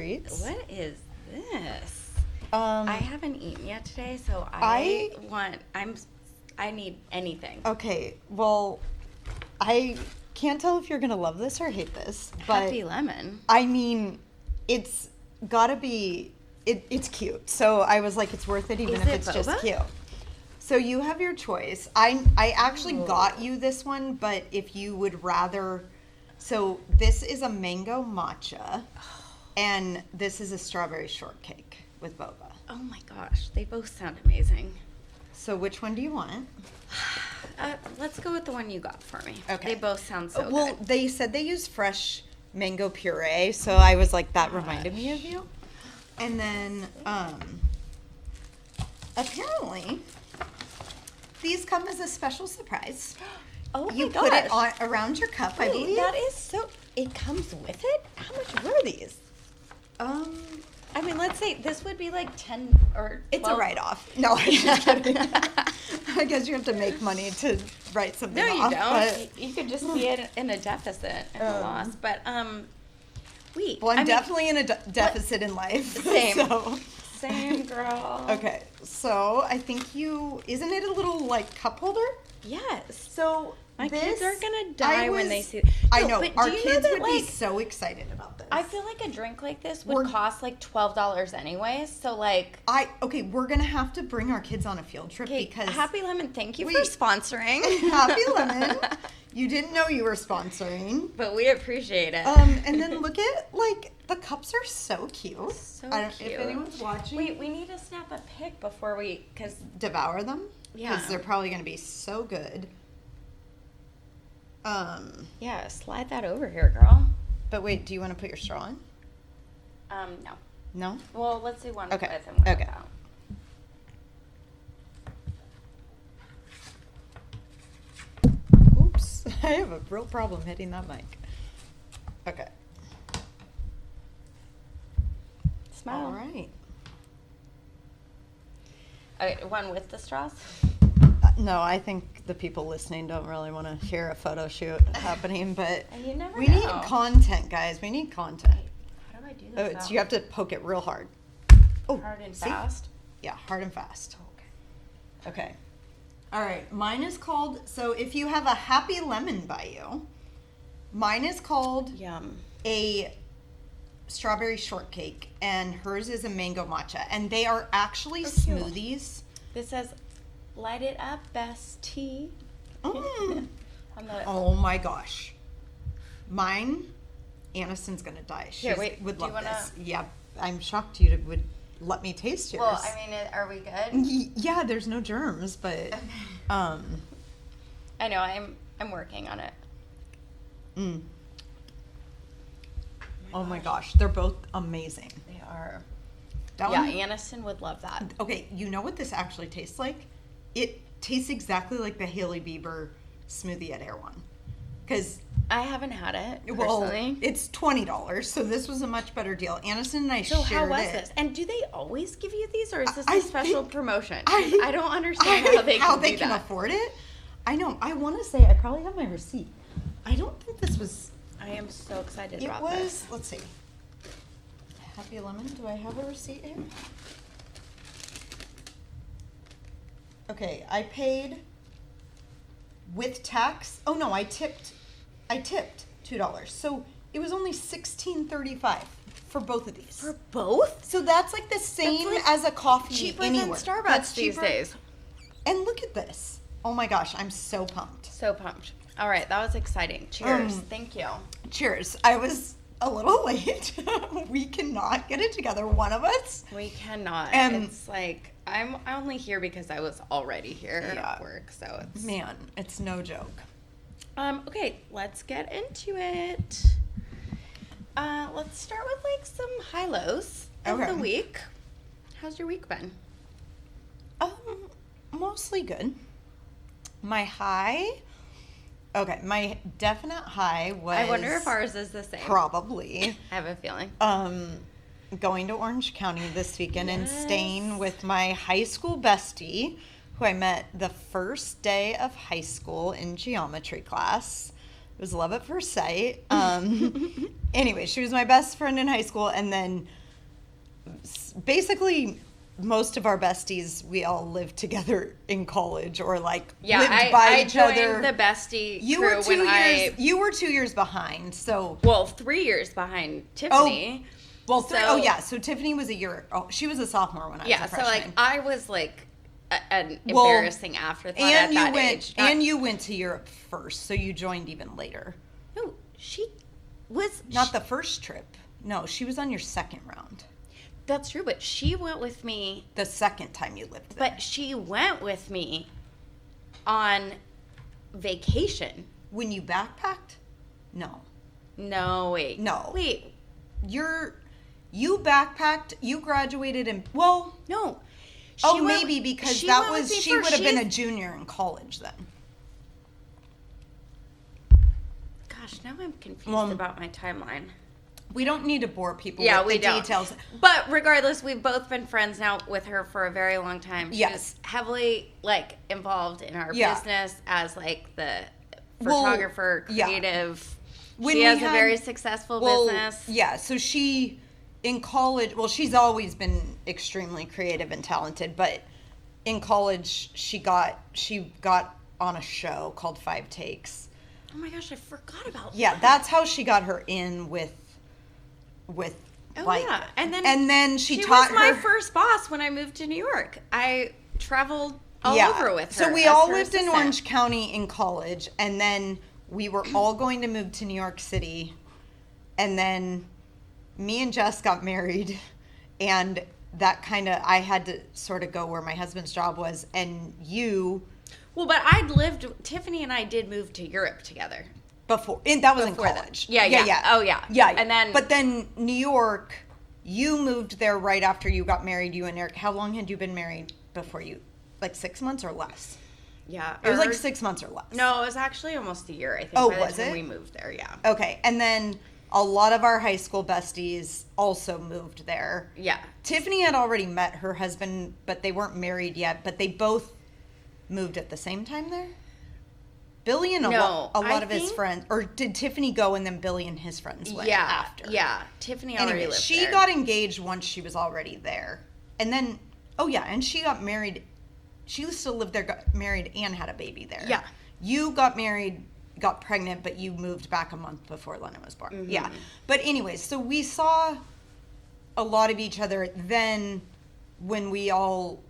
treats. What is this? Um, I haven't eaten yet today, so I need anything. Okay, well, I can't tell if you're gonna love this or hate this, but Happy lemon. I mean, it's gotta be. It's cute, so I was like, it's worth it even Is if it it's just boba? cute. So you have your choice. I actually got you this one, but if you would rather, so this is a mango matcha, and this is a strawberry shortcake with boba. Oh my gosh, they both sound amazing. So which one do you want? Let's go with the one you got for me. Okay. They both sound so Well, good. they said they use fresh mango puree, so I was like, that reminded me of you. And then, apparently, these come as a special surprise. Oh You my put it gosh. on around your cup, I Wait, believe. that is so. It comes with it? How much were these? I mean, let's say this would be like 10 or 12. It's a write-off. No, I'm just kidding. I guess you have to make money to write something No, you off. don't. But, You could just be in a deficit and a loss. But wait. well, I'm I mean, definitely in a deficit in life. Same. So. Same, girl. Okay, so I think isn't it a little like cup holder? Yes. So My this, kids are gonna die when they see. I No, know, but our do you kids know that, would be like, so excited about this. I feel like a drink like this would We're- cost like $12 anyways. So like, Okay, we're gonna have to bring our kids on a field trip okay, because Happy Lemon, thank you for Wait. sponsoring. Happy Lemon, you didn't know you were sponsoring. But we appreciate it. And then look at like the cups are so cute. So I don't, cute. If anyone's watching, Wait, we need to snap a pic before because devour them. Yeah. because they're probably gonna be so good. yeah, slide that over here, girl. But wait, do you want to put your straw in? No. No. Well, let's do one Okay. with and one Okay. without. Oops, I have a real problem hitting that mic. Okay. Smile. All right. Okay, one with the straws. No, I think the people listening don't really want to hear a photo shoot happening, but And you never we need know. content, guys. We need content. How do I do Oh, this? you have to poke it real hard. Oh, hard and see? fast. Yeah, hard and fast. Okay. Okay. All right. Mine is called, so if you have a Happy Lemon by you, mine is called Yum. a strawberry shortcake, and hers is a mango matcha. And they are actually Oh, cute. smoothies. This says, "Light it up, bestie." Mm. On the Oh my gosh. Mine, Aniston's gonna die. She Here, wait, would do you love wanna- this. Yeah, I'm shocked you would let me taste yours. well, I mean, are we good? Yeah, there's no germs, but I know. I'm working on it. mm. Oh my gosh, they're both amazing. They are. That Yeah, one, Aniston would love that. okay, you know what this actually tastes like? It tastes exactly like the Hailey Bieber smoothie at Air One. Because, I haven't had it well, personally. it's $20, so this was a much better deal. Aniston and I So shared how was it. this? And do they always give you these, or is this I a special think- promotion? I- I don't understand how they can do can that. afford it. I know. I want to say I probably have my receipt. I don't think this was. I am so excited It about was. this. Let's see. Happy Lemon. Do I have a receipt here? Okay, I paid with tax. Oh no, I tipped $2. So it was only $16.35 for both of these. For both? So that's like the same like as a coffee Cheaper anywhere. than Starbucks That's these cheaper. days. And look at this. Oh my gosh, I'm so pumped. So pumped. All right, that was exciting. Cheers. Um, Thank you. Cheers. I was a little late. We cannot get it together, one of us. We cannot. And- It's like I'm only here because I was already here Yeah. at work. So it's Man, it's no joke. okay, let's get into it. Let's start with like some high lows of Okay. the week. How's your week been? Mostly good. My definite high was. I wonder if ours is the same. Probably. I have a feeling. Going to Orange County this weekend and Yes. staying with my high school bestie, who I met the first day of high school in geometry class. It was love at first sight. Anyway, she was my best friend in high school, and then basically most of our besties, we all lived together in college or lived by each other. I joined the bestie crew You were 2 years behind, so 3 years behind Tiffany. So Tiffany was a year. Oh, she was a sophomore when I was a freshman. So I was an embarrassing afterthought at that age. And you went to Europe first, so you joined even later. No, she was not the first trip. No, she was on your second round. That's true, but she went with me the second time you lived there. But she went with me on vacation. When you backpacked? No. No, wait. No. Wait. You backpacked, you graduated in, well. No. Maybe because she would have been a junior in college then. Gosh, now I'm confused about my timeline. We don't need to bore people with the details. But regardless, we've both been friends now with her for a very long time. She's heavily involved in our business as the photographer, creative. She has a very successful business. Yeah, so she in college, she's always been extremely creative and talented, but in college she got on a show called 5 Takes. Oh my gosh, I forgot about that. Yeah, that's how she got her in with and then she taught was my first boss when I moved to New York. I traveled all over with her. So we all lived in Orange County in college, and then we were all going to move to New York City, and then me and Jess got married, and that I had to sort of go where my husband's job was, and but Tiffany and I did move to Europe together. That was in college. Yeah. Oh, yeah. Yeah. But then New York, you moved there right after you got married, you and Eric. How long had you been married before you? 6 months or less? Yeah. It was 6 months or less. No, it was actually almost a year, I think. Oh, by was the time it? we moved there, yeah. Okay. And then a lot of our high school besties also moved there. Yeah. Tiffany had already met her husband, but they weren't married yet. But they both moved at the same time there? Billy and a lot of his friends, or did Tiffany go and then Billy and his friends went after? Yeah, Tiffany already lived there. She got engaged once she was already there. And then, and she got married. She still lived there, got married, and had a baby there. Yeah. You got married, got pregnant, but you moved back a month before Lennon was born. Mm-hmm. Yeah. But anyways, so we saw a lot of each other then when we all,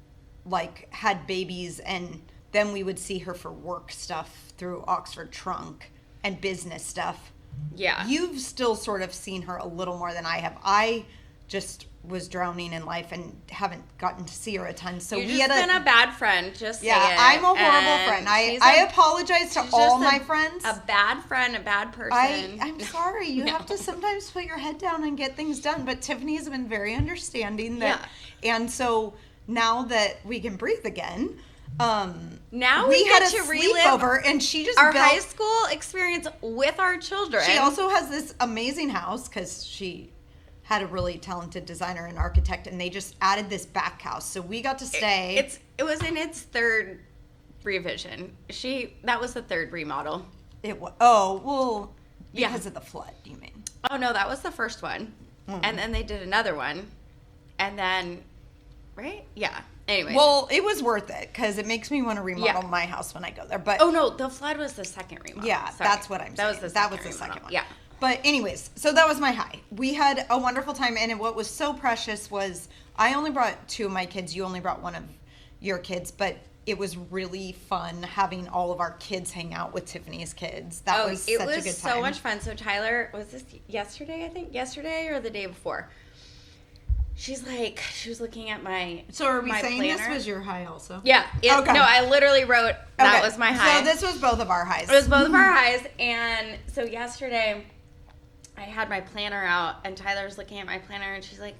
had babies, and then we would see her for work stuff through Oxford Trunk and business stuff. Yeah. You've still sort of seen her a little more than I have. I just was drowning in life and haven't gotten to see her a ton. So You've just been a bad friend, just say it. I'm a horrible friend. I apologize to all my friends. A bad friend, a bad person. I'm sorry. You have to sometimes put your head down and get things done. But Tiffany has been very understanding that. Yeah. And so now that we can breathe again, now we had get a to relive sleepover, and she just our high school experience with our children. She also has this amazing house because she had a really talented designer and architect, and they just added this back house, so we got to stay. It was in its third revision. That was the third remodel. It was because of the flood. You mean? Oh no, that was the first one, and then they did another one, and then Anyway. Well, it was worth it because it makes me want to remodel my house when I go there. But the flood was the second remodel. Yeah, sorry. that's what I'm saying. That was the second one. Yeah. But anyways, so that was my high. We had a wonderful time, and what was so precious was I only brought 2 of my kids. You only brought 1 of your kids, but it was really fun having all of our kids hang out with Tiffany's kids. That was such a good time. It was so much fun. So Tyler, was this yesterday, I think? Yesterday or the day before? She was looking at my So are we saying planner. This was your high also? Yeah. Okay. No, I literally wrote that was my high. So this was both of our highs. It was both of our highs. And so yesterday I had my planner out, and Tyler was looking at my planner, and she's like,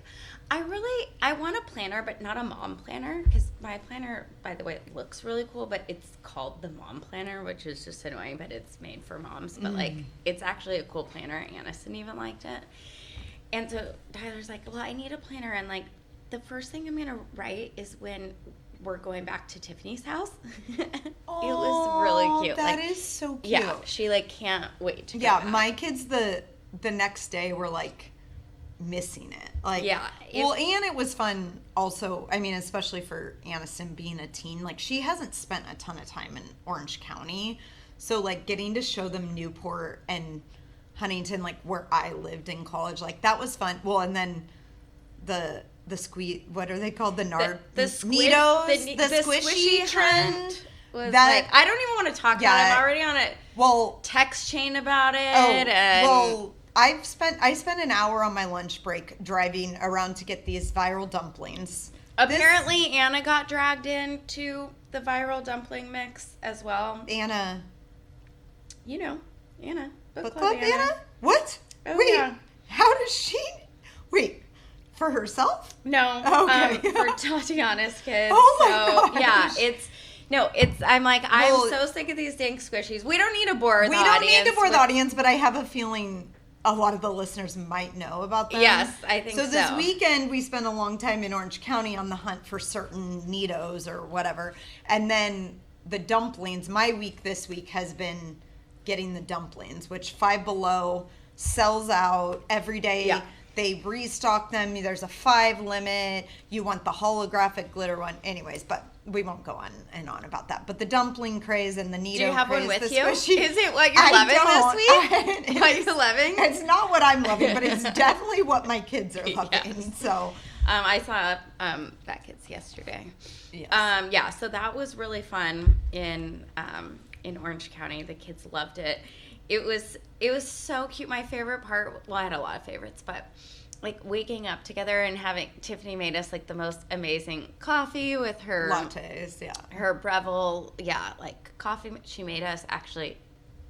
I want a planner, but not a mom planner, because my planner, by the way, looks really cool, but it's called the mom planner, which is just annoying, but it's made for moms. But it's actually a cool planner. Aniston even liked it. And so Tyler's like, well, I need a planner, and the first thing I'm going to write is when we're going back to Tiffany's house. It was really cute. That is so cute. Yeah, she like can't wait to go Yeah, back. my kids the next day were like missing it. Like, yeah. And it was fun also. I mean, especially for Aniston being a teen. Like, she hasn't spent a ton of time in Orange County, so like getting to show them Newport and Huntington, like where I lived in college, like that was fun. Well, and then the what are they called? The Neatos, the squishy trend was like, I don't even want to talk about it. I'm already on a text chain about it. I spent an hour on my lunch break driving around to get these viral dumplings. Apparently, Anna got dragged into the viral dumpling mix as well. Anna. You know, Anna. Book Club Anna? What? Oh, wait, yeah. How does she? Wait, for herself? No. Okay. For Tatiana's kids. Oh my gosh. Yeah, I'm like, I'm so sick of these dang squishies. We don't need to bore the audience. We don't need to bore the audience, but I have a feeling a lot of the listeners might know about them. Yes, I think so. So this weekend, we spent a long time in Orange County on the hunt for certain Neatos or whatever. And then the dumplings, my week this week has been getting the dumplings, which Five Below sells out every day. Yeah. They restock them. There's a 5 limit. You want the holographic glitter one. Anyways, but we won't go on and on about that. But the dumpling craze and the Neato craze. Do you have one with you? Squishy, is it what you're loving this week? What you're loving? It's not what I'm loving, but it's definitely what my kids are loving. Yes. So I saw that kids yesterday. Yes. So that was really fun in Orange County. The kids loved it. It was so cute. My favorite part, well, I had a lot of favorites, but like waking up together and having Tiffany made us like the most amazing coffee with her lattes, yeah. Her Breville, like coffee she made us, actually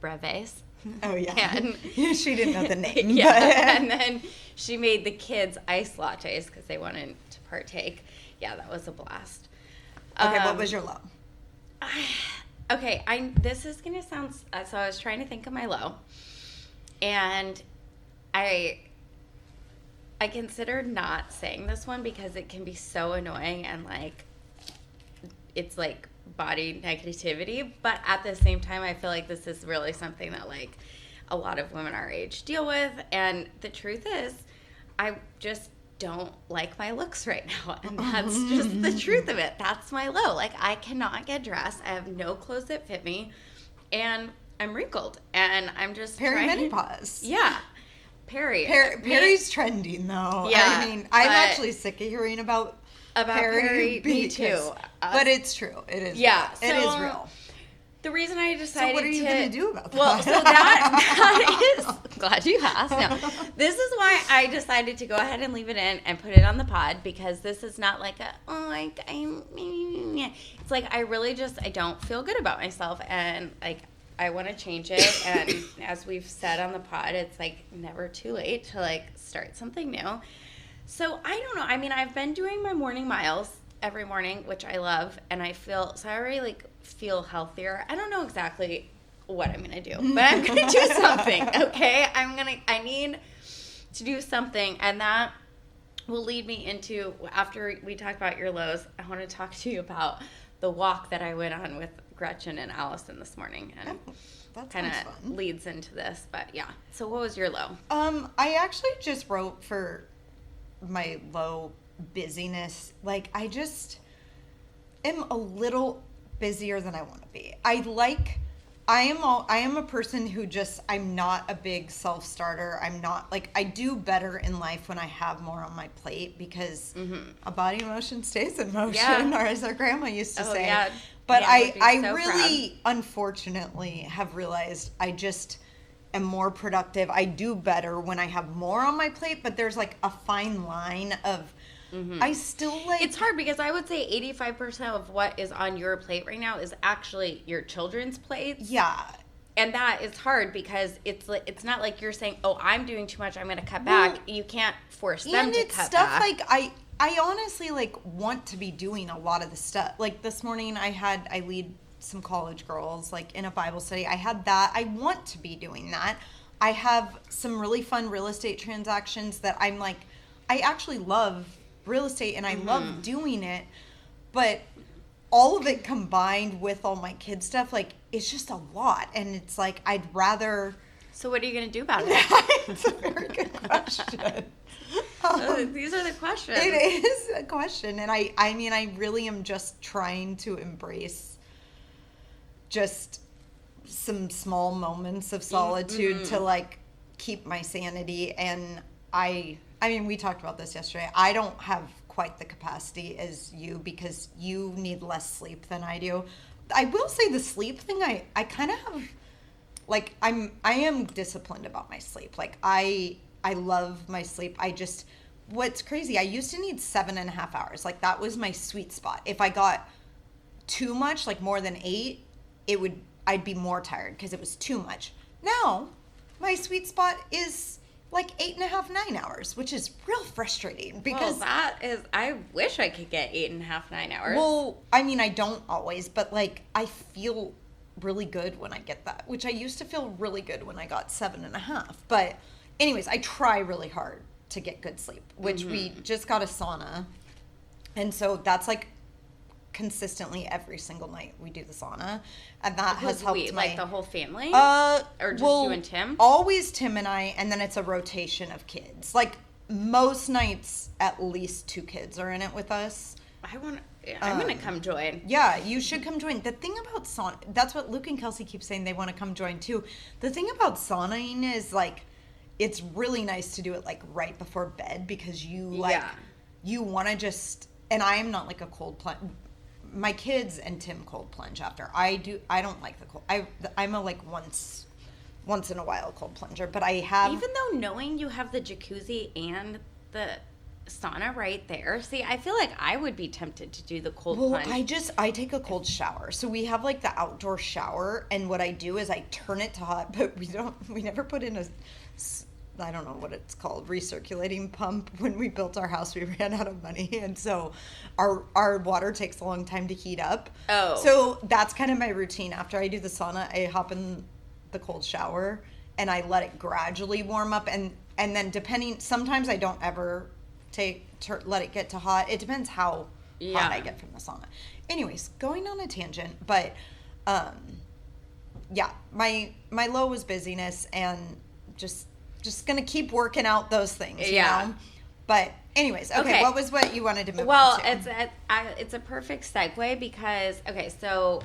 brevets. Oh yeah. And she didn't know the name. Yeah. But. And then she made the kids iced lattes because they wanted to partake. Yeah, that was a blast. Okay, what was your low? Okay, this is gonna sound. So I was trying to think of my low, and I considered not saying this one because it can be so annoying and like it's like body negativity. But at the same time, I feel like this is really something that like a lot of women our age deal with. And the truth is, I just don't like my looks right now, and that's just the truth of it. That's my low. Like, I cannot get dressed. I have no clothes that fit me, and I'm wrinkled, and I'm just perimenopause. Yeah, Peri's trending though. Yeah, I mean, I'm actually sick of hearing about Peri. Me too. But it's true. It is. Yeah, real. It is real. The reason I decided So what are you going to do about that? Well, so that is, glad you asked. No, this is why I decided to go ahead and leave it in and put it on the pod, because this is not like it's like I really just, I don't feel good about myself, and like I want to change it. And as we've said on the pod, it's like never too late to like start something new. So I don't know. I mean, I've been doing my morning miles every morning, which I love, and I already like feel healthier. I don't know exactly what I'm gonna do, but I'm gonna do something. Okay, I need to do something, and that will lead me into, after we talk about your lows, I want to talk to you about the walk that I went on with Gretchen and Allison this morning, and kind of leads into this. But yeah, so what was your low? I actually just wrote for my low busyness. Like, I just am a little busier than I want to be. I am a person who just, I'm not a big self-starter. I'm not, like, I do better in life when I have more on my plate, because a body in motion stays in motion, or as our grandma used to say. Yeah. But I really, unfortunately, have realized I just am more productive. I do better when I have more on my plate, but there's like a fine line of, I still like... It's hard, because I would say 85% of what is on your plate right now is actually your children's plates. Yeah. And that is hard, because it's not like you're saying, oh, I'm doing too much, I'm going to cut back. You can't force them to cut back. And it's stuff like, I honestly like want to be doing a lot of the stuff. Like this morning I lead some college girls like in a Bible study. I had that. I want to be doing that. I have some really fun real estate transactions that I'm like, I actually love real estate and I love doing it, but all of it combined with all my kid stuff, like, it's just a lot. And it's like, I'd rather... So what are you going to do about it? It's a very good question. These are the questions. It is a question. And I mean, I really am just trying to embrace just some small moments of solitude to, like, keep my sanity. And I mean, we talked about this yesterday. I don't have quite the capacity as you because you need less sleep than I do. I will say the sleep thing, I kind of have, like, I am disciplined about my sleep. Like, I love my sleep. What's crazy, I used to need 7.5 hours. Like, that was my sweet spot. If I got too much, like more than 8, I'd be more tired because it was too much. Now, my sweet spot is like 8.5, 9 hours, which is real frustrating because I wish I could get 8.5, 9 hours. Well, I mean, I don't always, but like I feel really good when I get that, which I used to feel really good when I got 7.5. But anyways, I try really hard to get good sleep, which we just got a sauna. And so that's like consistently every single night we do the sauna, and that has helped like the whole family, or just you and Tim? Always Tim and I, and then it's a rotation of kids. Like most nights, at least 2 kids are in it with us. I'm gonna come join. Yeah, you should come join. The thing about sauna, that's what Luke and Kelsey keep saying, they want to come join too. The thing about saunaing is like, it's really nice to do it like right before bed because you want to just, and I am not like a cold plunge. My kids and Tim cold plunge after. I don't like the cold. I'm a like once in a while cold plunger, but I have. Even though knowing you have the jacuzzi and the sauna right there, see, I feel like I would be tempted to do the cold plunge. I take a cold shower. So we have like the outdoor shower, and what I do is I turn it to hot, but we never put in I don't know what it's called, recirculating pump. When we built our house, we ran out of money, and so our water takes a long time to heat up. Oh. So that's kind of my routine. After I do the sauna, I hop in the cold shower, and I let it gradually warm up, and then sometimes I don't ever let it get to hot. It depends how hot I get from the sauna. Anyways, going on a tangent, but yeah, my low was busyness and just gonna keep working out those things, you know? But anyways, okay, what you wanted to move on to? It's a perfect segue because, so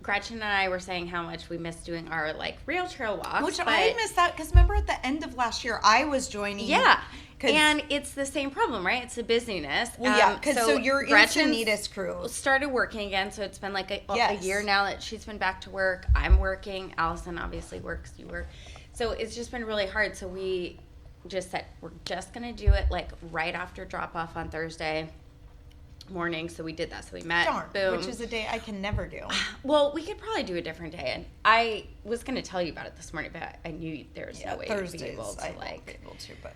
Gretchen and I were saying how much we missed doing our like rail trail walks. Which I missed that because remember at the end of last year I was joining. Yeah. And it's the same problem, right? It's the busyness. Well, yeah, because so you're Encinitas crew. Started working again, so it's been like a year now that she's been back to work. I'm working. Allison obviously works. You work. So it's just been really hard. So we just said we're just going to do it like right after drop off on Thursday morning. So we did that. So we met. Darn, boom. which is a day I can never do. Well, we could probably do a different day. And I was going to tell you about it this morning, but I knew there was no way Thursdays, to be able to I like. won't be able to, but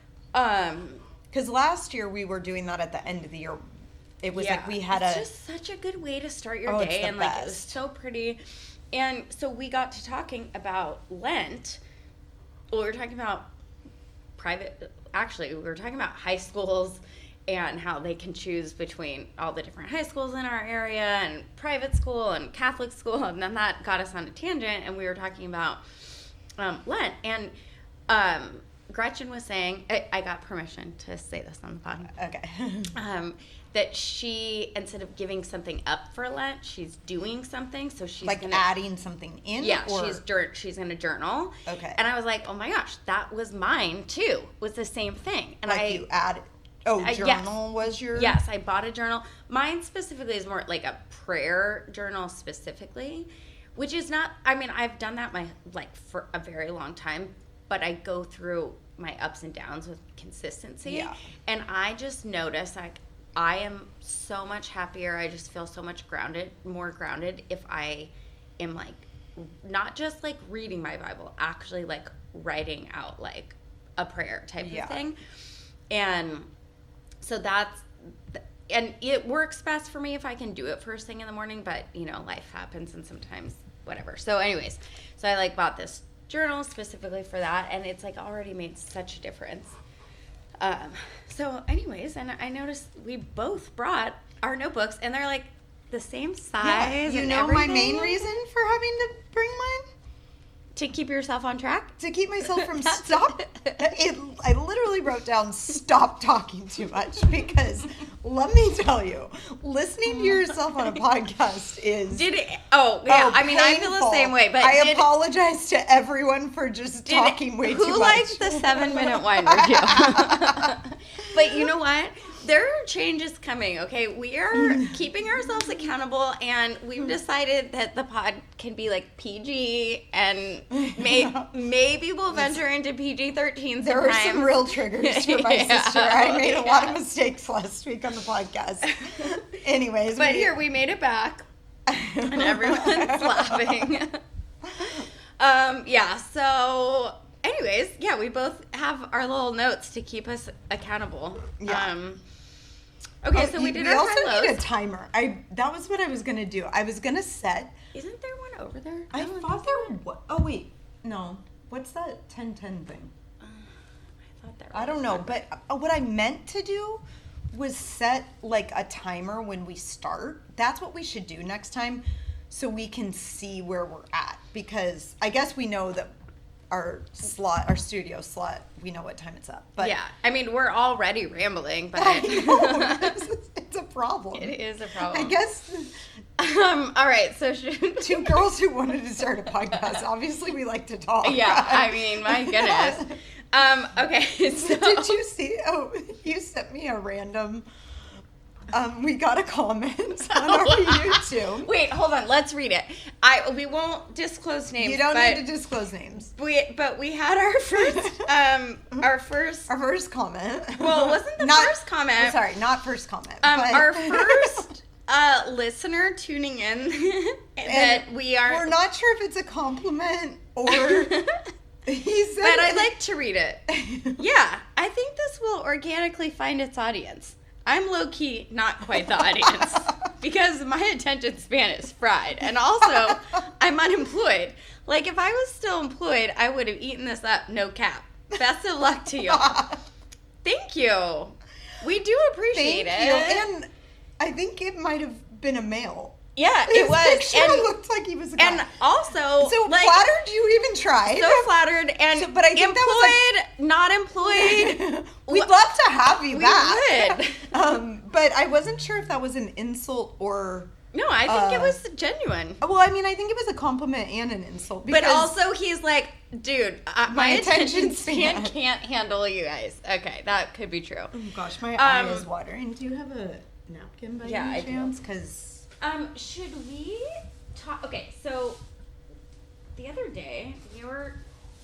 because last year we were doing that at the end of the year. It was like we had it's just such a good way to start your day, and like it was so pretty. And so we got to talking about Lent. Well, we were talking about we were talking about high schools and how they can choose between all the different high schools in our area and private school and Catholic school. And then that got us on a tangent, and we were talking about Lent. And Gretchen was saying, I got permission to say this on the pod. Okay. That she, instead of giving something up for Lent, she's doing something. So she's like adding something in? Yeah, she's going to journal. Okay. And I was like, oh my gosh, that was mine too. Was the same thing. And like you added. Oh, journal was your? Yes, I bought a journal. Mine specifically is more like a prayer journal specifically, which is not, I mean, I've done that for a very long time, but I go through my ups and downs with consistency. Yeah. And I just notice like I am so much happier. I just feel so much more grounded if I am like not just like reading my Bible, actually like writing out like a prayer type of thing. And so and it works best for me if I can do it first thing in the morning, but you know, life happens and sometimes whatever. So anyways, I like bought this journal specifically for that, and it's like already made such a difference. So anyways, and I noticed we both brought our notebooks, and they're like the same Yeah. size. You and know my everything? main reason for having to bring mine? To keep yourself on track? To keep myself from I literally wrote down stop talking too much because let me tell you, listening to yourself on a podcast is I mean, I feel the painful. same way, but I apologize to everyone for just talking way too much. Who liked the 7-minute wine review? But you know what? There are changes coming, okay? We are keeping ourselves accountable, and we've decided that the pod can be like PG, and maybe we'll venture into PG-13 There are some real triggers for my sister. I made a lot of mistakes last week on the podcast. Anyways. But here, we made it back, and everyone's laughing. So... Anyways, we both have our little notes to keep us accountable. Yeah. Okay, so we did our also high-lows. need a timer. That was what I was gonna do. I was gonna set. Isn't there one over there? I thought there was. Oh wait, no. What's that 10-10 thing? I thought there was. I don't know, but what I meant to do was set like a timer when we start. That's what we should do next time, so we can see where we're at. Because I guess we know that our studio slot, we know what time it's up. But yeah, I mean, we're already rambling, but I know, it's a problem. It is a problem. I guess. All right, so two girls who wanted to start a podcast. Obviously, we like to talk. Yeah, I mean, my goodness. Okay, so did you see? Oh, you sent me a random. We got a comment on our YouTube. Wait, hold on. Let's read it. We won't disclose names. You don't need to disclose names. But we had our first our first comment. Well, it wasn't the first comment. Oh, sorry, not first comment. Our first listener tuning in that we're not sure if it's a compliment or. He said, but I'd like to read it. Yeah, I think this will organically find its audience. I'm low-key not quite the audience because my attention span is fried. And also, I'm unemployed. Like, if I was still employed, I would have eaten this up, no cap. Best of luck to y'all. Thank you. We do appreciate it. Thank you. And I think it might have been a male. Yeah, His it was. picture And looked like he was a guy. And also, so like, flattered you even tried. So flattered and but I think employed, not employed. We'd love to have you back. We would. But I wasn't sure if that was an insult or. No, I think it was genuine. Well, I mean, I think it was a compliment and an insult. But also, he's like, dude, my attention span span can't handle you guys. Okay, that could be true. Oh gosh, my eye is watering. Do you have a napkin by any chance? Because. Should we talk? Okay, so the other day we were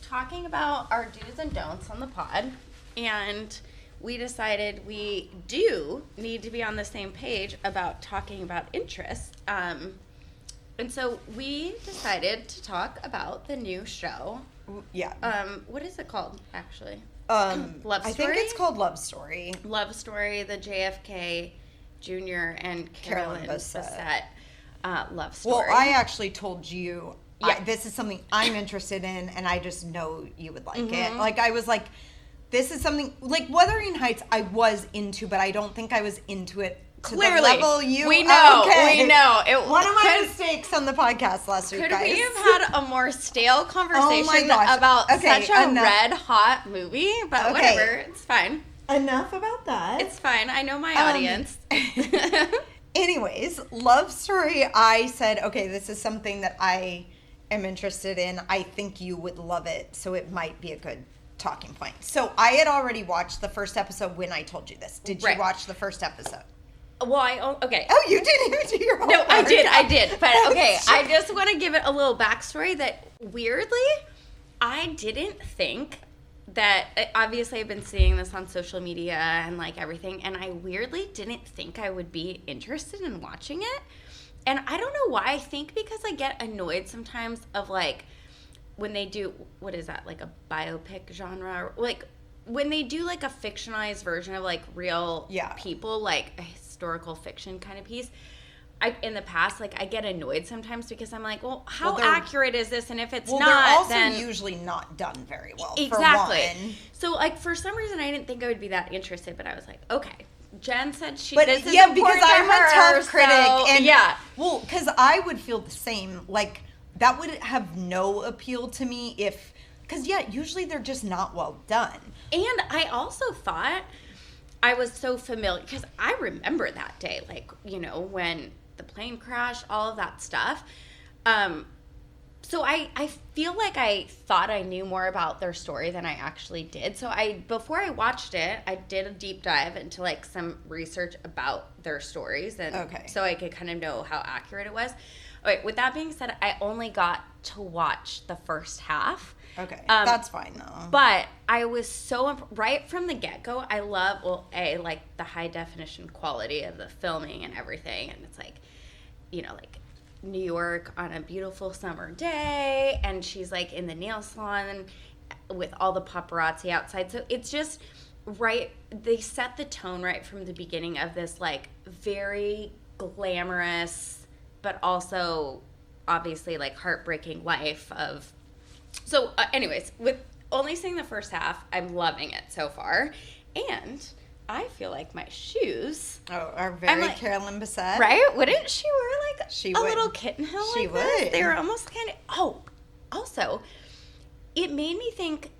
talking about our do's and don'ts on the pod, and we decided we do need to be on the same page about talking about interests. And so we decided to talk about the new show. Yeah. What is it called, actually? Love Story? I think it's called Love Story. Love Story, the JFK Jr. and Carolyn Bessette love story. Well, I actually told you Yeah. this is something I'm interested in, and I just know you would like it. Like, I was like, this is something, like, Wuthering Heights I was into, but I don't think I was into it to Clearly. the level you... We know, okay. we know. One of my mistakes on the podcast last week, Could guys. we have had a more stale conversation gosh. about Okay, such a enough. red hot movie? But Okay. whatever, it's fine. Enough about that. It's fine. I know my audience. Anyways, Love Story, I said, okay, this is something that I am interested in. I think you would love it, so it might be a good talking point. So I had already watched the first episode when I told you this. Did you watch the first episode? Well, okay. Oh, you didn't even do your homework. No, I did. But okay, I just want to give it a little backstory that weirdly, I didn't think that, obviously I've been seeing this on social media and like everything, and I weirdly didn't think I would be interested in watching it. And I don't know why. I think because I get annoyed sometimes of like when they do, what is that, like a biopic genre? Like when they do like a fictionalized version of like real people, like a historical fiction kind of piece. In the past, like, I get annoyed sometimes because I'm like, well, how accurate is this? And if it's not, they're also then usually not done very well. Exactly. For one. So, like, for some reason, I didn't think I would be that interested, but I was like, okay, Jen said this is because important I'm to her, a tough critic. so, And yeah. Well, because I would feel the same. Like, that would have no appeal to me if, because, usually they're just not well done. And I also thought I was so familiar, because I remember that day, like, when the plane crashed, all of that stuff. So I feel like I thought I knew more about their story than I actually did. So before I watched it, I did a deep dive into like some research about their stories, and so I could kind of know how accurate it was. Okay, with that being said, I only got to watch the first half. Okay, that's fine though. But I was so right from the get-go. I love like the high definition quality of the filming and everything, and it's like, like New York on a beautiful summer day, and she's like in the nail salon with all the paparazzi outside. So it's just right. They set the tone right from the beginning of this like very glamorous, but also obviously like heartbreaking life of. So anyways, with only seeing the first half, I'm loving it so far, and I feel like my shoes are very like, Carolyn Bessette. Right? Wouldn't she wear like a little kitten hill like she this? Would. They were almost kind of... also, it made me think,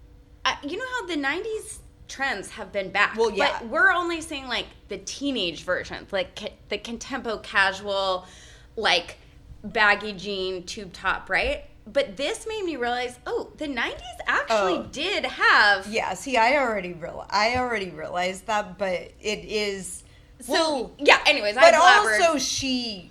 you know how the 90s trends have been back? Well, yeah. But we're only seeing like the teenage versions, like the contempo casual, like baggy jean, tube top, right? But this made me realize, the 90s actually did have... Yeah, see, I already realized that, but it is... So, anyways, but also she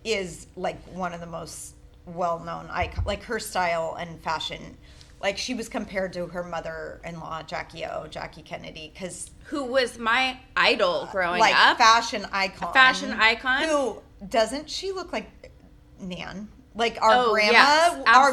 is, like, one of the most well-known icons. Like, her style and fashion, like, she was compared to her mother-in-law, Jackie Kennedy, because... Who was my idol growing like, up. Fashion icon. A fashion icon. Who, doesn't she look like Nan? Like our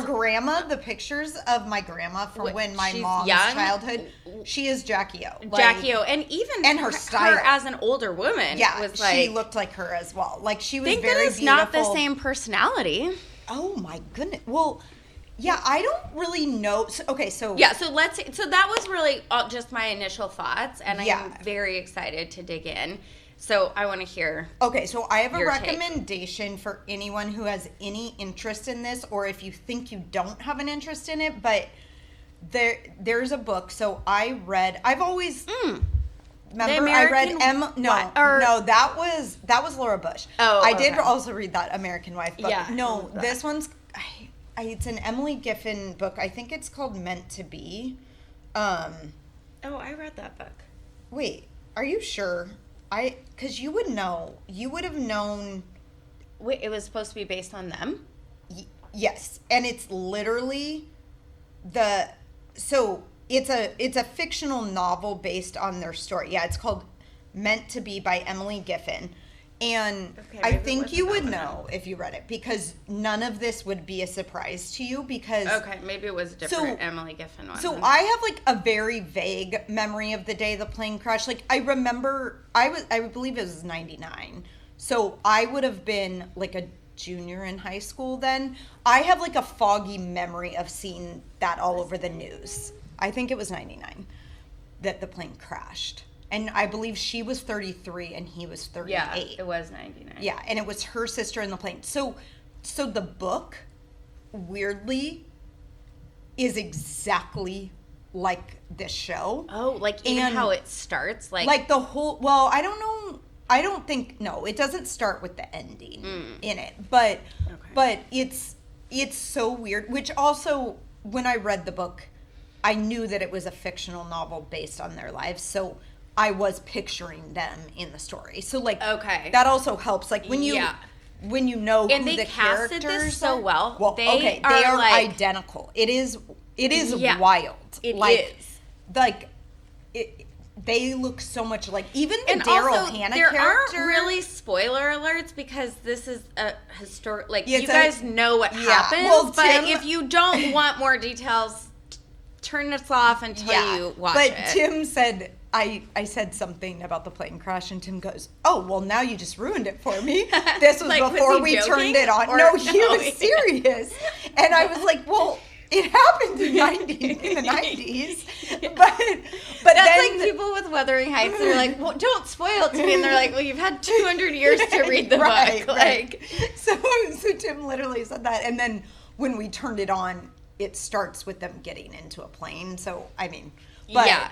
grandma, the pictures of my grandma from when my mom's childhood, she is Jackie O. Jackie O. And even her style. Her as an older woman was like... she looked like her as well. Like, she was very beautiful. Not the same personality. Oh, my goodness. Well, yeah, I don't really know. So yeah, so that was really just my initial thoughts, and I'm very excited to dig in. So I want to hear. Okay, so I have a recommendation for anyone who has any interest in this, or if you think you don't have an interest in it, but there's a book. So I've always remember I read no, that was Laura Bush. I did also read that American Wife book. Yeah, no, this one's it's an Emily Giffin book. I think it's called Meant to Be. I read that book. Wait, are you sure? Because you would know. You would have known. Wait, it was supposed to be based on them? Yes. And it's literally so it's a fictional novel based on their story. Yeah, it's called Meant to Be by Emily Giffin. And I think you would know if you read it, because none of this would be a surprise to you, because... Okay, maybe it was a different Emily Giffin one. So I have, like, a very vague memory of the day the plane crashed. Like, I remember, I believe it was 99. So I would have been, like, a junior in high school then. I have, like, a foggy memory of seeing that all over the news. I think it was 99 that the plane crashed. And I believe she was 33 and he was 38. Yeah, it was 99. Yeah, and it was her sister in the plane. So the book, weirdly, is exactly like this show. Oh, like even how it starts? Like the whole, well, I don't know. I don't think, no, it doesn't start with the ending in it. But it's so weird. Which also, when I read the book, I knew that it was a fictional novel based on their lives. So I was picturing them in the story. So, like, that also helps. Like, when you know and who they the casted characters this so well. Well, they are like, identical. It is wild. It is. Like, they look so much like, even the Daryl Hannah there character. Aren't really spoiler alerts, because this is a historic, like, you guys know what happens. Well, but if you don't want more details, turn this off until you watch it. But Tim said... I said something about the plane crash, and Tim goes, "Oh, well, now you just ruined it for me. This was like, before was we joking? Turned it on." No, he was serious. And I was like, "Well, It happened in the 90s. But that's then, like people with Wuthering Heights. They're like, well, don't spoil it to me. And they're like, well, you've had 200 years to read the book. Like, so Tim literally said that. And then when we turned it on, it starts with them getting into a plane. So, I mean, but. Yeah.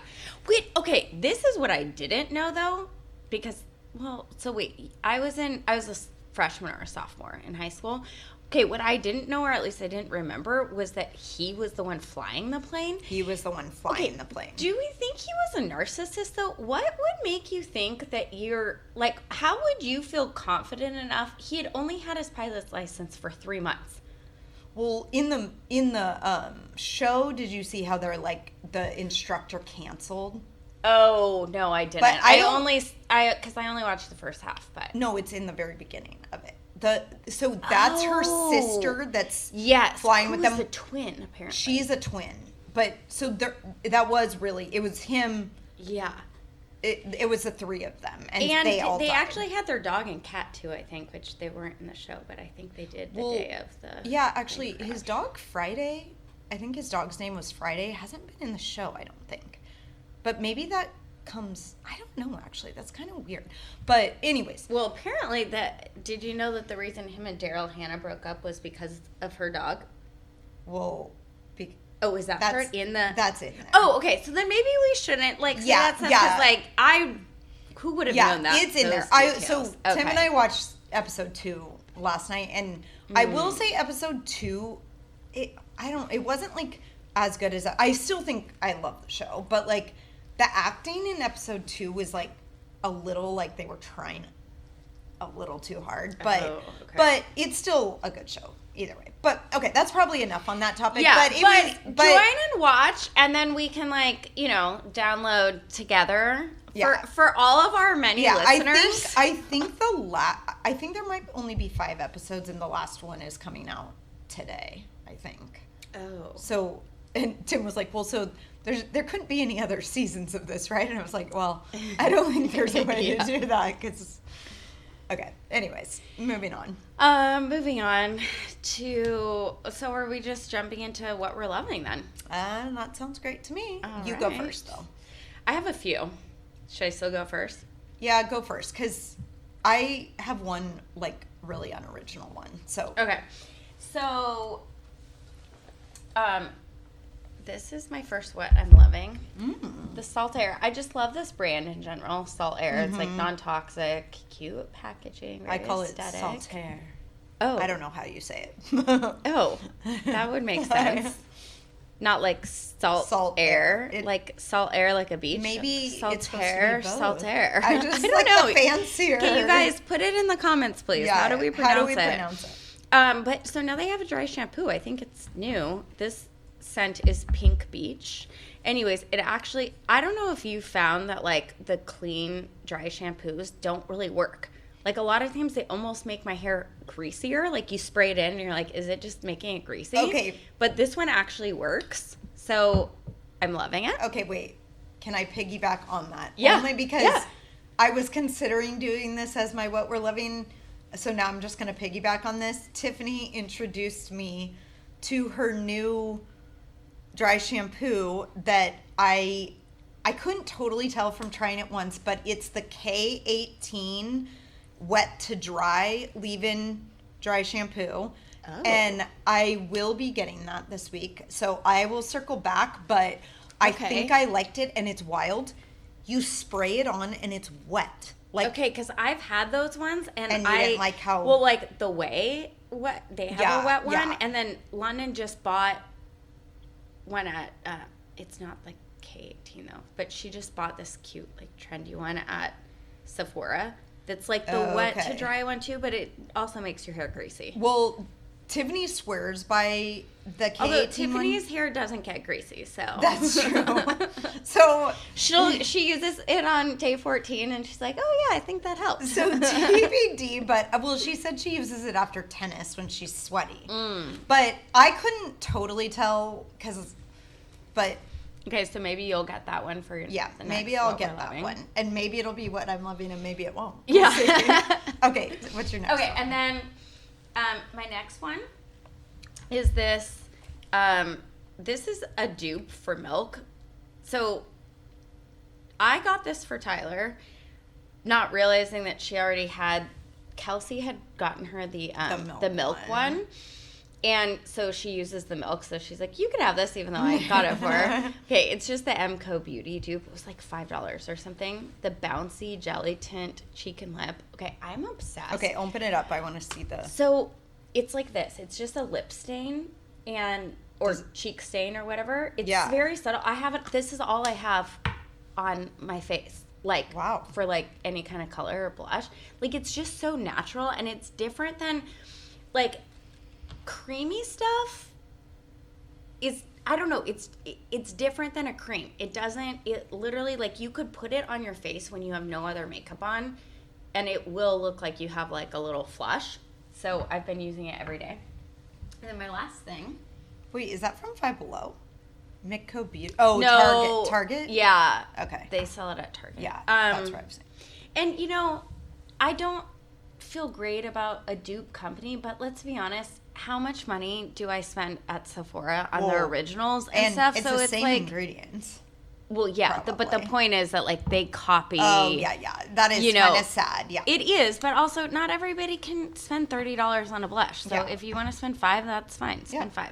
Wait, okay. This is what I didn't know, though. Because, well, so wait. I was a freshman or a sophomore in high school. Okay, what I didn't know, or at least I didn't remember, was that he was the one flying the plane. He was the one flying the plane. Do we think he was a narcissist, though? What would make you think that you're, like, how would you feel confident enough? He had only had his pilot's license for 3 months. Well, in the show, did you see how they're like the instructor canceled? Oh no, I didn't. But because I only watched the first half. But no, it's in the very beginning of it. So that's her sister that's flying with them. The twin, apparently. She's a twin, but so that was really it was him. Yeah. It was the three of them, and they died. Actually had their dog and cat too, I think, which they weren't in the show, but I think they did the day of the. Yeah, actually, his dog Friday. I think his dog's name was Friday. Hasn't been in the show, I don't think, but maybe that comes. I don't know. Actually, that's kind of weird. But anyways, well, apparently did you know that the reason him and Daryl Hannah broke up was because of her dog? Well. Oh, is that part in the... That's in there. Oh, okay. So then maybe we shouldn't, like, say that stuff, because, like, who would have known that? Yeah, it's in there. Tim and I watched episode 2 last night, and I will say episode 2, it wasn't, like, as good as... I still think I love the show, but, like, the acting in episode 2 was, like, a little, like, they were trying a little too hard, but it's still a good show. Either way. But, okay, that's probably enough on that topic. Yeah, but join and watch, and then we can, like, download together for all of our many listeners. I think there might only be 5 episodes, and the last one is coming out today, I think. Oh. So, and Tim was like, well, so there couldn't be any other seasons of this, right? And I was like, well, I don't think there's a way to do that, because... Okay. Anyways, moving on. Moving on to... So are we just jumping into what we're loving then? That sounds great to me. You right. go first, though. I have a few. Should I still go first? Yeah, go first, because I have one, like, really unoriginal one. So... Okay. So... This is my first what I'm loving. The Salt Air. I just love this brand in general. Salt Air. It's like non-toxic, cute packaging. I call aesthetic. it Salt Air. Oh. I don't know how you say it. Oh, that would make sense. Not like salt air. Like salt air, like a beach. Maybe salt it's air, supposed to be both. Salt air. I just don't like know. the fancier. Can you guys put it in the comments, please? Yeah, how do we pronounce it? But so now they have a dry shampoo. I think it's new. This scent is Pink Beach. Anyways, it actually, I don't know if you found that, like, the clean dry shampoos don't really work. Like, a lot of times they almost make my hair greasier. Like, you spray it in and you're like, is it just making it greasy? Okay. But this one actually works. So I'm loving it. Okay, wait. Can I piggyback on that? Yeah. Only because I was considering doing this as my what we're loving. So now I'm just going to piggyback on this. Tiffany introduced me to her new dry shampoo that I couldn't totally tell from trying it once, but it's the K18 wet to dry leave-in dry shampoo. Oh. And I will be getting that this week. So I will circle back, but I think I liked it, and it's wild. You spray it on and it's wet. Like, okay, because I've had those ones, and you didn't like how... Well, like the way they have a wet one, and then London just bought one at, it's not like K18 though, but she just bought this cute, like, trendy one at Sephora that's like the wet to dry one too, but it also makes your hair greasy. Well, Tiffany swears by the K18 Although Tiffany's hair doesn't get greasy, so that's true. So she uses it on day 14, and she's like, "Oh yeah, I think that helps." So TBD, but she said she uses it after tennis when she's sweaty. But I couldn't totally tell but okay, so maybe you'll get that one for the next maybe I'll get that one, and maybe it'll be what I'm loving, and maybe it won't. Yeah. Okay, what's your next? Okay, one? and then my next one is this This is a dupe for milk. So I got this for Tyler, not realizing that she already had, Kelsey had gotten her the milk one. And so she uses the milk. So she's like, you can have this even though I got it for her. Okay, it's just the Emco Beauty dupe. It was like $5 or something. The Bouncy Jelly Tint Cheek and Lip. Okay, I'm obsessed. Okay, open it up. I want to see the... So it's like this. It's just a lip stain or cheek stain or whatever. It's very subtle. This is all I have on my face. Like, wow. For like any kind of color or blush. Like, it's just so natural, and it's different than like creamy stuff is, I don't know, it's different than a cream. It literally, like, you could put it on your face when you have no other makeup on and it will look like you have like a little flush. So I've been using it every day. And then my last thing. Wait, is that from Five Below? Mitco Beauty? Oh, no, Target? Yeah. Okay. They sell it at Target. Yeah, that's what I've seen. And, you know, I don't feel great about a dupe company, but let's be honest, how much money do I spend at Sephora on their originals and stuff? It's the same like, ingredients. Well, yeah, but the point is that, like, they copy. Oh, yeah. That is kind of sad, yeah. It is, but also not everybody can spend $30 on a blush. So if you want to spend $5, that's fine. Spend $5.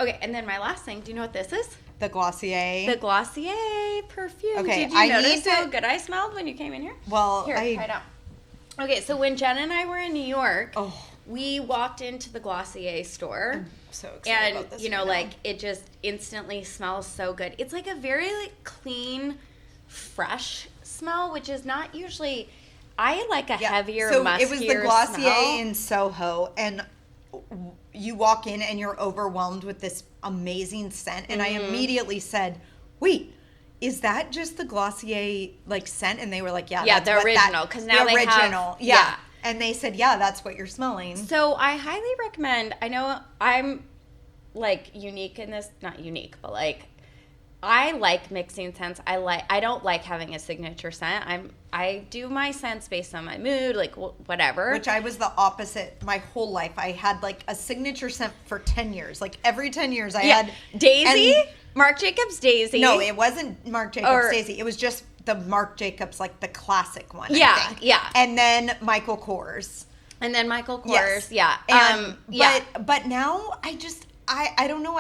Okay, and then my last thing, do you know what this is? The Glossier. The Glossier perfume. Okay, Did you notice how good I smelled when you came in here? Well, here, try it out. Okay, so when Jen and I were in New York, we walked into the Glossier store. I'm so excited about this. And, you know, like, it just instantly smells so good. It's like a very, like, clean, fresh smell, which is not usually, I like a heavier, muskier it was the Glossier smell. in Soho, and you walk in and you're overwhelmed with this amazing scent. And I immediately said, wait, is that just the Glossier like scent? And they were like, yeah, the original. Because now they have, yeah. And they said, yeah, that's what you're smelling. So I highly recommend, I know I'm like unique in this, not unique, but like I like mixing scents. I don't like having a signature scent. I do my scents based on my mood, like whatever. Which I was the opposite my whole life. I had like a signature scent for 10 years. Like every 10 years I had Daisy, Marc Jacobs Daisy. No, it wasn't Marc Jacobs Daisy. It was just the Marc Jacobs, like the classic one. Yeah, I think. yeah. And then Michael Kors. And then Michael Kors, yes. yeah. But now I don't know.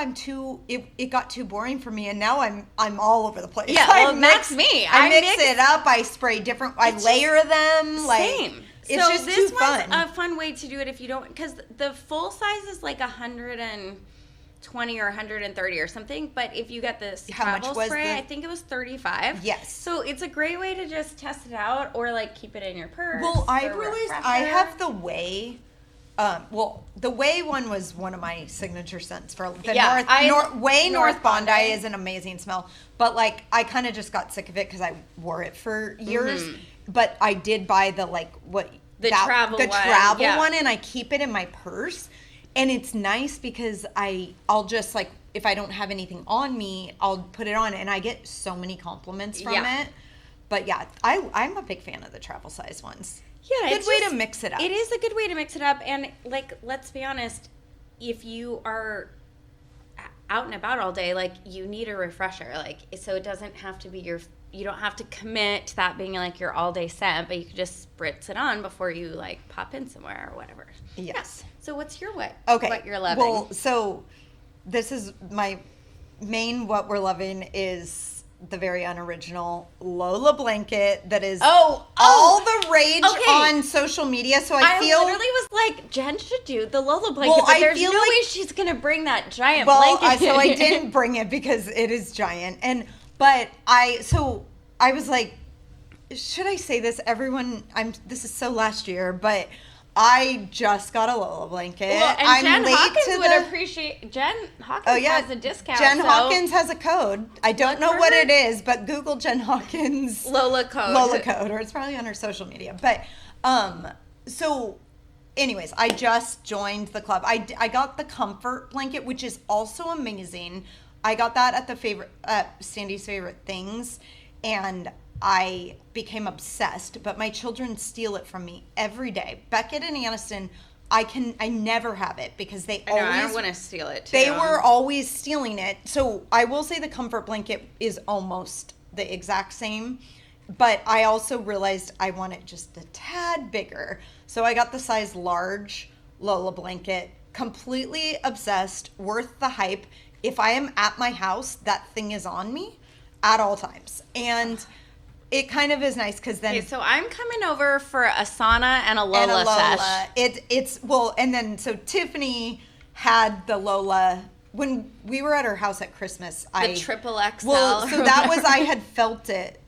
It got too boring for me, and now I'm all over the place. Yeah, well, that's me. I mix it up. I spray different. I layer them. Same. It's so just this too fun. one's a fun way to do it if you don't, because the full size is like 120 or 130 or something. But if you get this travel spray, I think it was 35. Yes. So it's a great way to just test it out, or like keep it in your purse. Well, I realized I have the Way. The Way one was one of my signature scents for the North Bondi is an amazing smell, but like I kind of just got sick of it because I wore it for years. Mm-hmm. But I did buy the travel one, and I keep it in my purse, and it's nice because I'll just like if I don't have anything on me, I'll put it on, and I get so many compliments from it. But yeah, I'm a big fan of the travel size ones. Yeah, good way to mix it up. It is a good way to mix it up, and like, let's be honest, if you are out and about all day, like you need a refresher, like so it doesn't have to be you don't have to commit to that being like your all day scent, but you can just spritz it on before you like pop in somewhere or whatever. Yes. Yeah. So what's your what you're loving? Well, so this is my main what we're loving is the very unoriginal Lola blanket that is all the rage on social media. So I literally was like, Jen should do the Lola blanket, but there's no way she's gonna bring that giant blanket. So I didn't bring it because it is giant. But I was like, should I say this? Everyone, this is so last year, but I just got a Lola blanket. Well, and Jen Hawkins would appreciate. Jen Hawkins has a discount. Jen Hawkins has a code. I don't know what it is, but Google Jen Hawkins Lola code, or it's probably on her social media. But so, anyways, I just joined the club. I got the comfort blanket, which is also amazing. I got that at Sandy's Favorite Things, and I became obsessed, but my children steal it from me every day. Beckett and Aniston, I never have it because they always. I don't want to steal it, too. They were always stealing it. So I will say the comfort blanket is almost the exact same. But I also realized I want it just a tad bigger. So I got the size large Lola blanket. Completely obsessed. Worth the hype. If I am at my house, that thing is on me at all times. And it kind of is nice because then... Okay, so I'm coming over for a sauna and a Lola, sesh. So Tiffany had the Lola... When we were at her house at Christmas, the triple XL. Well, so that was... I had felt it.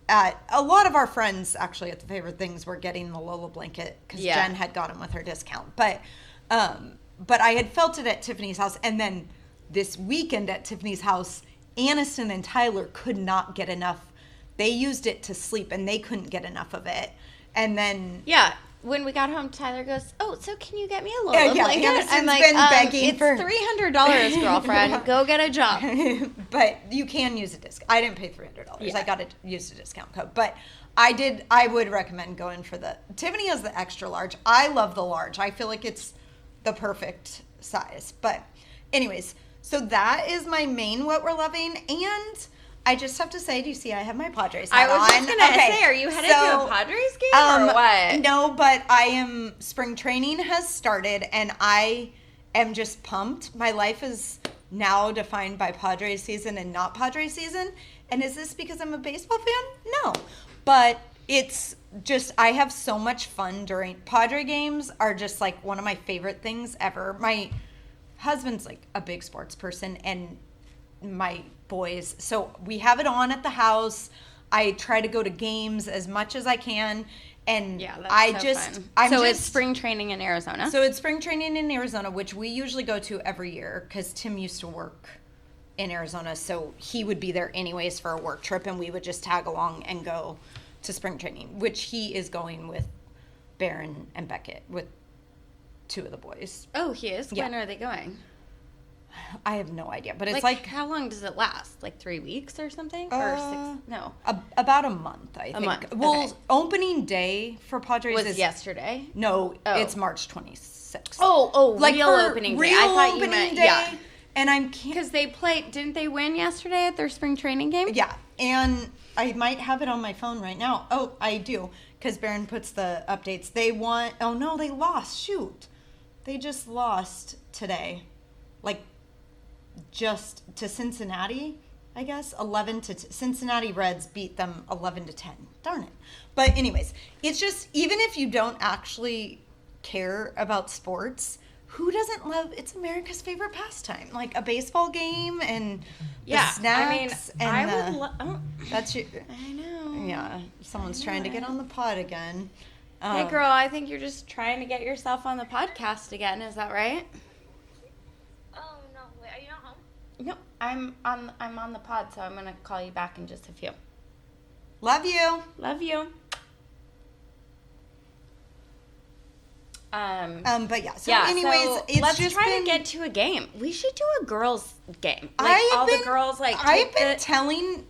A lot of our friends, actually, at the Favorite Things were getting the Lola blanket because Jen had got them with her discount. But I had felt it at Tiffany's house. And then this weekend at Tiffany's house, Aniston and Tyler could not get enough. They used it to sleep, and they couldn't get enough of it. And then... Yeah. When we got home, Tyler goes, "Oh, so can you get me a Lola blanket?" Aniston's I'm like, been begging it's for... $300, girlfriend. Go get a job. But you can use a discount. I didn't pay $300. Yeah. I got to use a discount code. But I would recommend going for the... Tiffany has the extra large. I love the large. I feel like it's the perfect size. But anyways, so that is my main what we're loving. And... I just have to say, do you see I have my Padres hat on? I was just going to say, are you headed to a Padres game or what? No, but spring training has started, and I am just pumped. My life is now defined by Padres season and not Padres season. And is this because I'm a baseball fan? No. But it's just, I have so much fun during, Padre games are just like one of my favorite things ever. My husband's like a big sports person, and my boys, so we have it on at the house. I try to go to games as much as I can, and it's spring training in Arizona. So it's spring training in Arizona, which we usually go to every year because Tim used to work in Arizona, so he would be there anyways for a work trip, and we would just tag along and go to spring training, which he is going with Barron and Beckett, with two of the boys. Oh, he is? Yeah. When are they going? I have no idea, but it's like how long does it last? Like 3 weeks or something? Or 6? No. About a month, I think. A month. Well, okay. Opening day for Padres was is yesterday. No, it's March 26th. Like real opening day. I thought you meant day, and because they played. Didn't they win yesterday at their spring training game? Yeah, and I might have it on my phone right now. Oh, I do, because Barron puts the updates. They won. Oh no, they lost. Shoot, they just lost today. Like. Just to Cincinnati, I guess. Cincinnati Reds beat them 11-10. Darn it. But anyways, it's just, even if you don't actually care about sports, who doesn't love, it's America's favorite pastime, like a baseball game and the snacks. I would that's your, I know. Yeah, someone's trying to get on the pod again. Hey girl, I think you're just trying to get yourself on the podcast again. Is that right? No, I'm on the pod, so I'm gonna call you back in just a few. Love you. Love you. But yeah. So anyways, so it's let's just try to get to a game. We should do a girls' game. The girls I've been telling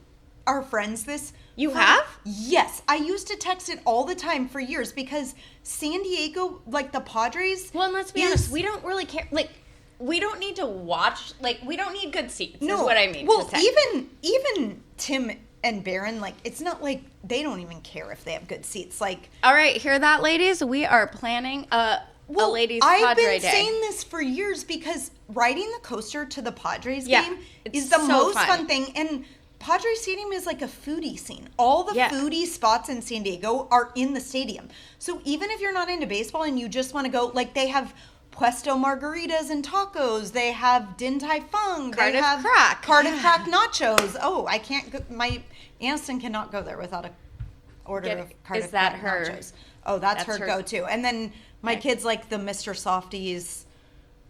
our friends this. You have? Yes, I used to text it all the time for years because San Diego, like the Padres. Well, and let's be honest, we don't really care. Like. We don't need to watch, we don't need good seats, is what I mean to say. Even Tim and Barron, it's not like they don't even care if they have good seats. All right, hear that, ladies? We are planning a ladies' Padre I've been day. saying this for years because riding the coaster to the Padres game is the so most fun thing. And Padre Stadium is like a foodie scene. All the foodie spots in San Diego are in the stadium. So even if you're not into baseball and you just want to go, they have Puesto margaritas and tacos. They have Din Tai Fung. Cardiff Crack nachos. Oh, I can't go. My Aniston cannot go there without a order of Cardiff Crack nachos. Oh, that's her go-to. And then my kids like the Mr. Softies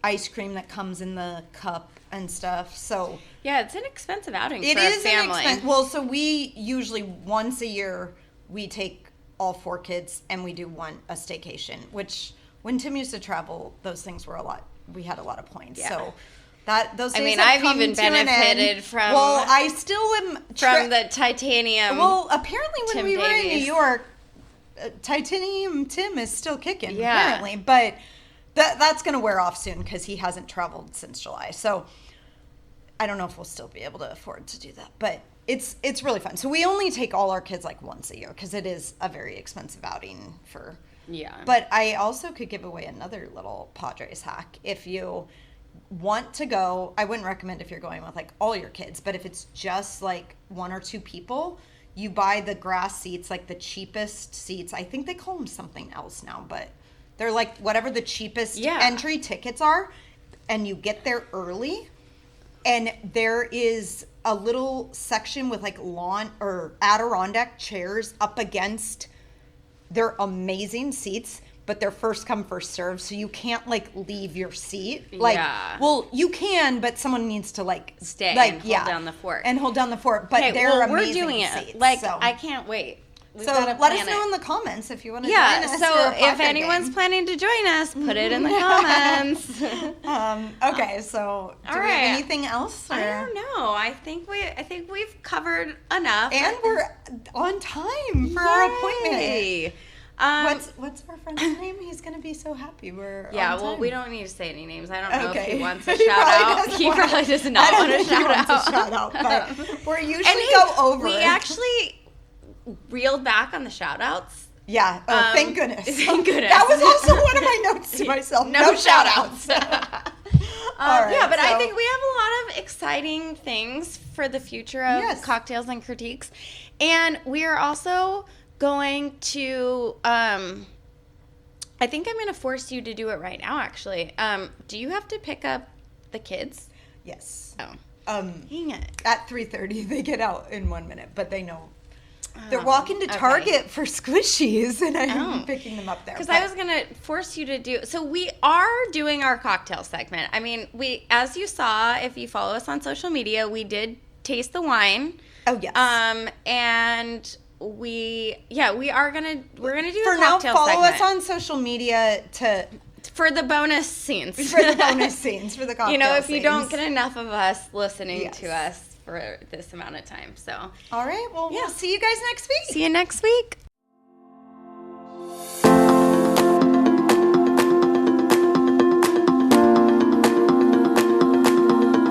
ice cream that comes in the cup and stuff. So yeah, it's an expensive outing for a family. Well, so we usually once a year we take all 4 kids and we do a staycation, which when Tim used to travel, those things were we had a lot of points. Yeah. So those days I've even benefited from. Well, I still am from the titanium. Well, apparently when Tim we were in Davies. New York, titanium Tim is still kicking. Yeah. Apparently, but that's going to wear off soon because he hasn't traveled since July. So I don't know if we'll still be able to afford to do that, but it's really fun. So we only take all our kids like once a year because it is a very expensive outing for. Yeah. But I also could give away another little Padres hack. If you want to go, I wouldn't recommend if you're going with like all your kids, but if it's just like 1 or 2 people, you buy the grass seats, like the cheapest seats. I think they call them something else now, but they're like whatever the cheapest entry tickets are, and you get there early, and there is a little section with like lawn or Adirondack chairs up against. They're amazing seats, but they're first come first serve, so you can't like leave your seat. Like, well, you can, but someone needs to like stay like, and hold down the fort. And hold down the fort. But they're amazing. We're doing it. Seats, like, so. I can't wait. So let us know in the comments if you want to join us. So if anyone's planning to join us, put it in the comments. Okay, so do we have anything else? Or? I don't know. I think we've covered enough. And we're on time for our appointment. What's our friend's name? He's gonna be so happy. We're on time. Well, we don't need to say any names. I don't know if he wants a shout out. He probably does not want a shout out. But we're usually go over. We actually reeled back on the shout outs. Yeah. Oh, thank goodness. Thank goodness. That was also one of my notes to myself. No shout outs. I think we have a lot of exciting things for the future of Cocktails and Critiques. And we are also going to, I think I'm going to force you to do it right now, actually. Do you have to pick up the kids? Yes. Oh. Dang it. At 3:30, they get out in 1 minute, but they know. They're walking to Target for squishies, and I'm picking them up there. Because I was going to force you to do... So we are doing our cocktail segment. I mean, as you saw, if you follow us on social media, we did taste the wine. Oh, yes. And we're gonna do for a now. cocktail Follow segment. us on social media for the bonus scenes. For the bonus scenes, for the cocktail if you scenes. don't get enough of us listening to us for this amount of time. So all right, well, we'll see you guys next week. See you next week.